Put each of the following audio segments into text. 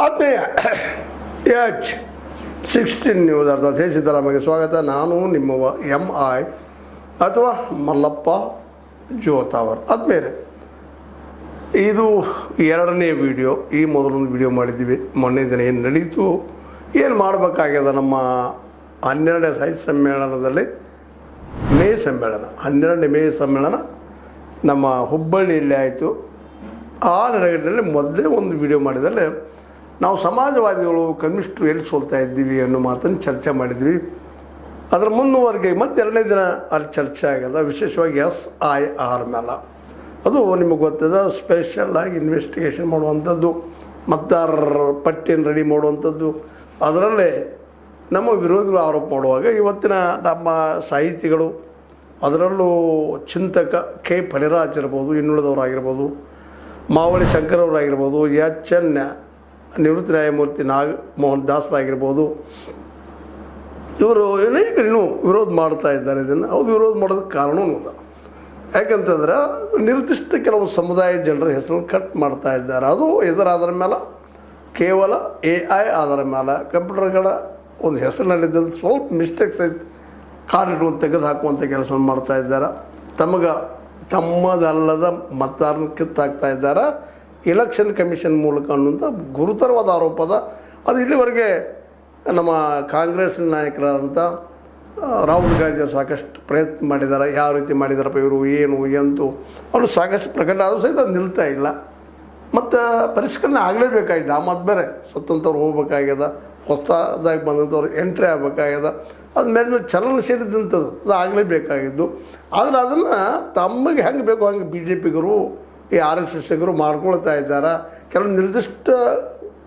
ಆತ್ಮೀಯ H16 news ಅರ್ಥಾತ್ ಸಿದ್ದರಾಮಯ್ಯಗೆ ಸ್ವಾಗತ. ನಾನು ನಿಮ್ಮವ MI ಅಥವಾ ಮಲ್ಲಪ್ಪ ಜೋತಾವರ್. ಆದ್ಮೇಲೆ ಇದು ಎರಡನೇ ವಿಡಿಯೋ. ಈ ಮೊದಲೊಂದು ವಿಡಿಯೋ ಮಾಡಿದ್ದೀವಿ. ಮೊನ್ನೆ ದಿನ ಏನು ನಡೀತು, ಏನು ಮಾಡಬೇಕಾಗ್ಯದ ನಮ್ಮ 12ನೇ ಸಾಹಿತ್ಯ ಸಮ್ಮೇಳನದಲ್ಲಿ ಮೇ ಸಮ್ಮೇಳನ 12ನೇ ಮೇ ಸಮ್ಮೇಳನ ನಮ್ಮ ಹುಬ್ಬಳ್ಳಿಯಲ್ಲಿ ಆಯಿತು. ಆ ನೆಲೆಗಟ್ಟಿನಲ್ಲಿ ಮೊದಲೇ ಒಂದು ವಿಡಿಯೋ ಮಾಡಿದಲ್ಲಿ ನಾವು ಸಮಾಜವಾದಿಗಳು ಕಮ್ಯುನಿಸ್ಟರು ಎಲ್ಲಿ ಸೋಲ್ತಾ ಇದ್ದೀವಿ ಅನ್ನೋ ಮಾತನ್ನು ಚರ್ಚೆ ಮಾಡಿದ್ವಿ. ಅದರ ಮುನ್ನುವರೆಗೆ ಮತ್ತೆ ಎರಡನೇ ದಿನ ಅಲ್ಲಿ ಚರ್ಚೆ ಆಗ್ಯದ, ವಿಶೇಷವಾಗಿ SIR ಮೇಲೆ. ಅದು ನಿಮಗೆ ಗೊತ್ತದ, ಸ್ಪೆಷಲ್ ಆಗಿ ಇನ್ವೆಸ್ಟಿಗೇಷನ್ ಮಾಡುವಂಥದ್ದು, ಮತದಾರರ ಪಟ್ಟಿಯನ್ನು ರೆಡಿ ಮಾಡುವಂಥದ್ದು. ಅದರಲ್ಲೇ ನಮ್ಮ ವಿರೋಧಿಗಳು ಆರೋಪ ಮಾಡುವಾಗ ಇವತ್ತಿನ ನಮ್ಮ ಸಾಹಿತಿಗಳು, ಅದರಲ್ಲೂ ಚಿಂತಕ ಕೆ ಫಣಿರಾಜ್ ಇರ್ಬೋದು, ಇನ್ನುಳಿದವರಾಗಿರ್ಬೋದು, ಮಾವಳಿ ಶಂಕರವರಾಗಿರ್ಬೋದು, HN ನಿವೃತ್ತ ನ್ಯಾಯಮೂರ್ತಿ ನಾಗಮೋಹನ್ ದಾಸರಾಗಿರ್ಬೋದು, ಇವರು ಅನೇಕರು ಇನ್ನೂ ವಿರೋಧ ಮಾಡ್ತಾ ಇದ್ದಾರೆ. ಇದನ್ನು ಅವ್ರು ವಿರೋಧ ಮಾಡೋದಕ್ಕೆ ಕಾರಣವೂ ಇಲ್ಲ. ಯಾಕಂತಂದ್ರೆ ನಿರ್ದಿಷ್ಟ ಕೆಲವು ಸಮುದಾಯ ಜನರ ಹೆಸರನ್ನು ಕಟ್ ಮಾಡ್ತಾ ಇದ್ದಾರೆ. ಅದು ಇದರ ಆಧಾರ ಮೇಲೆ, ಕೇವಲ AI ಆಧಾರ ಮೇಲೆ, ಕಂಪ್ಯೂಟರ್ಗಳ ಒಂದು ಹೆಸರಿನಲ್ಲಿದ್ದಂಥ ಸ್ವಲ್ಪ ಮಿಸ್ಟೇಕ್ಸ್ ಐತೆ ಕಾರಿಟ್ಟು ತೆಗೆದು ಹಾಕುವಂಥ ಕೆಲಸವನ್ನು ಮಾಡ್ತಾ ಇದ್ದಾರೆ. ತಮ್ಮದಲ್ಲದ ಮತದಾರನ ಕಿತ್ತಾಕ್ತಾ ಇದ್ದಾರೆ ಎಲೆಕ್ಷನ್ ಕಮಿಷನ್ ಮೂಲಕ ಅನ್ನುವಂಥ ಗುರುತರವಾದ ಆರೋಪದ. ಅದು ಇಲ್ಲಿವರೆಗೆ ನಮ್ಮ ಕಾಂಗ್ರೆಸ್ ನಾಯಕರಾದಂಥ ರಾಹುಲ್ ಗಾಂಧಿ ಸಾಕಷ್ಟು ಪ್ರಯತ್ನ ಮಾಡಿದ್ದಾರೆ. ಯಾವ ರೀತಿ ಮಾಡಿದಾರಪ್ಪ ಇವರು, ಏನು ಎಂತು ಅವರು ಸಾಕಷ್ಟು ಪ್ರಕಟ ಆದರೂ ಸಹಿತ ಅದು ನಿಲ್ತಾ ಇಲ್ಲ. ಮತ್ತು ಪರಿಷ್ಕರಣೆ ಆಗಲೇಬೇಕಾಗಿದೆ. ಆ ಮಾತು ಬೇರೆ, ಸ್ವತಂತ್ರವ್ರು ಹೋಗ್ಬೇಕಾಗ್ಯದ, ಹೊಸದಾಗಿ ಬಂದಂಥವ್ರು ಎಂಟ್ರಿ ಆಗಬೇಕಾಗ್ಯದ. ಅದು ಮೇಲೆ ಚಲನಶೀಲಿದ್ದಂಥದ್ದು ಅದು ಆಗಲೇಬೇಕಾಗಿದ್ದು. ಆದರೆ ಅದನ್ನು ತಮಗೆ ಹೆಂಗೆ ಬೇಕೋ ಹಂಗೆ BJPಗರು, ಈ RSSಗರು ಮಾಡ್ಕೊಳ್ತಾ ಇದ್ದಾರೆ. ಕೆಲವು ನಿರ್ದಿಷ್ಟ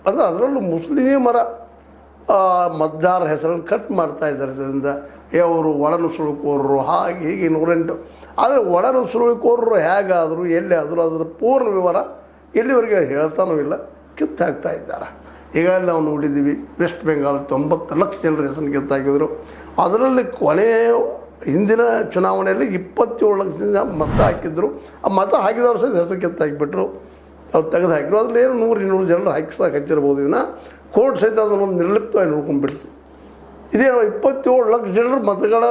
ಅಂದರೆ ಅದರಲ್ಲೂ ಮುಸ್ಲಿಮರ ಮತದಾರ ಹೆಸರನ್ನು ಕಟ್ ಮಾಡ್ತಾ ಇದ್ದಾರೆ. ಇದರಿಂದ ಅವರು ಒಳನುಸುಳುಕೋರರು ಹಾಗೆ ಹೀಗೆ 108. ಆದರೆ ಒಳನುಸುಳುಕೋರರು ಹೇಗಾದರೂ ಎಲ್ಲಿ ಆದರೂ ಅದರ ಪೂರ್ಣ ವಿವರ ಎಲ್ಲಿವರೆಗೆ ಹೇಳ್ತಾನೂ ಇಲ್ಲ, ಕಿತ್ತಾಕ್ತಾ ಇದ್ದಾರೆ. ಈಗಾಗಲೇ ನಾವು ನೋಡಿದ್ದೀವಿ, ವೆಸ್ಟ್ ಬೆಂಗಾಲ್ 90 ಲಕ್ಷ ಜನರ ಹೆಸರನ್ನು ಕಿತ್ತಾಕಿದ್ರು. ಅದರಲ್ಲಿ ಹಿಂದಿನ ಚುನಾವಣೆಯಲ್ಲಿ 27 ಲಕ್ಷ ಜನ ಮತ ಹಾಕಿದ್ರು. ಆ ಮತ ಹಾಕಿದವ್ರು ಸಹಿತ ಹೆಸರು ಕಿತ್ತಾಕಿಬಿಟ್ರು, ಅವ್ರು ತೆಗೆದು ಹಾಕಿದ್ರು. ಅದರಲ್ಲಿ ಏನು 100-200 ಜನರು ಹಚ್ಚಿರ್ಬೋದು. ಇನ್ನು ಕೋರ್ಟ್ ಸಹಿತ ಅದನ್ನೊಂದು ನಿರ್ಲಿಪ್ತವಾಗಿ ನೋಡ್ಕೊಂಡ್ಬಿಡ್ತು. ಇದೇನು 27 ಲಕ್ಷ ಜನರು ಮತಗಳ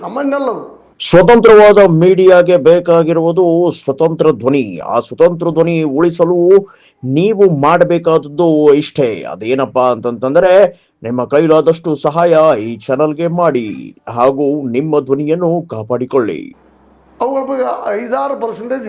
ಸಾಮಾನ್ಯ ಅಲ್ಲ ಅದು. ಸ್ವತಂತ್ರವಾದ ಮೀಡಿಯಾಗೆ ಬೇಕಾಗಿರುವುದು ಸ್ವತಂತ್ರ ಧ್ವನಿ. ಆ ಸ್ವತಂತ್ರ ಧ್ವನಿ ಉಳಿಸಲು ನೀವು ಮಾಡಬೇಕಾದದ್ದು ಇಷ್ಟೇ. ಅದೇನಪ್ಪಾ ಅಂತಂತಂದ್ರೆ, ನಿಮ್ಮ ಕೈಲಾದಷ್ಟು ಸಹಾಯ ಈ ಚಾನಲ್ಗೆ ಮಾಡಿ ಹಾಗೂ ನಿಮ್ಮ ಧ್ವನಿಯನ್ನು ಕಾಪಾಡಿಕೊಳ್ಳಿ. ಅವುಗಳ ಬಗ್ಗೆ 5-6%